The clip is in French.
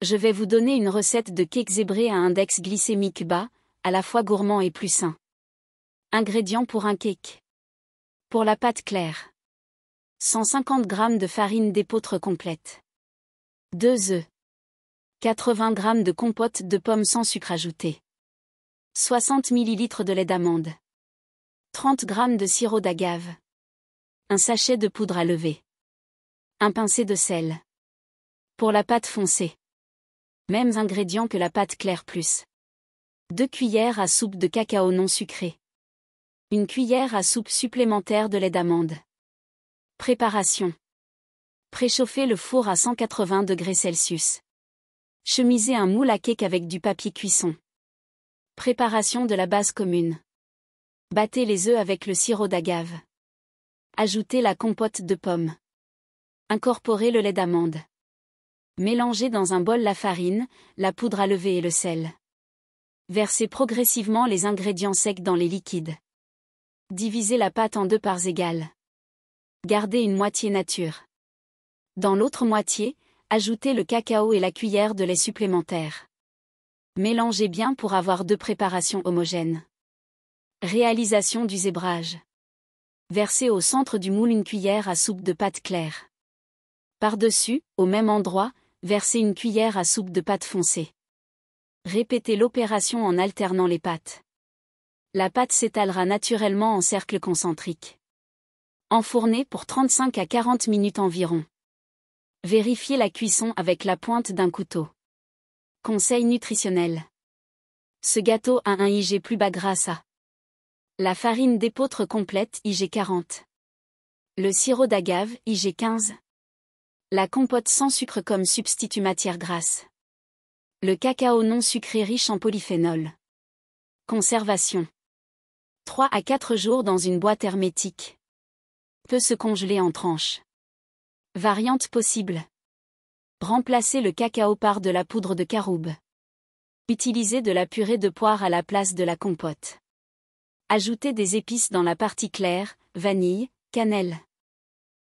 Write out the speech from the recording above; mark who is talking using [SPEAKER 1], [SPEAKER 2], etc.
[SPEAKER 1] Je vais vous donner une recette de cake zébré à index glycémique bas, à la fois gourmand et plus sain. Ingrédients pour un cake. Pour la pâte claire. 150 g de farine d'épeautre complète. 2 œufs. 80 g de compote de pommes sans sucre ajouté. 60 ml de lait d'amande. 30 g de sirop d'agave. Un sachet de poudre à lever. Un pincé de sel. Pour la pâte foncée. Mêmes ingrédients que la pâte claire plus. 2 cuillères à soupe de cacao non sucré. 1 cuillère à soupe supplémentaire de lait d'amande. Préparation. Préchauffez le four à 180 degrés Celsius. Chemisez un moule à cake avec du papier cuisson. Préparation de la base commune. Battez les œufs avec le sirop d'agave. Ajoutez la compote de pommes. Incorporez le lait d'amande. Mélangez dans un bol la farine, la poudre à lever et le sel. Versez progressivement les ingrédients secs dans les liquides. Divisez la pâte en 2 parts égales. Gardez une moitié nature. Dans l'autre moitié, ajoutez le cacao et la cuillère de lait supplémentaire. Mélangez bien pour avoir 2 préparations homogènes. Réalisation du zébrage. Versez au centre du moule 1 cuillère à soupe de pâte claire. Par-dessus, au même endroit, versez 1 cuillère à soupe de pâte foncée. Répétez l'opération en alternant les pâtes. La pâte s'étalera naturellement en cercles concentriques. Enfournez pour 35 à 40 minutes environ. Vérifiez la cuisson avec la pointe d'un couteau. Conseil nutritionnel. Ce gâteau a un IG plus bas grâce à la farine d'épeautre complète IG 40. Le sirop d'agave IG 15. La compote sans sucre comme substitut matière grasse. Le cacao non sucré riche en polyphénol. Conservation. 3 à 4 jours dans une boîte hermétique. Peut se congeler en tranches. Variantes possibles. Remplacez le cacao par de la poudre de caroube. Utilisez de la purée de poire à la place de la compote. Ajoutez des épices dans la partie claire, vanille, cannelle.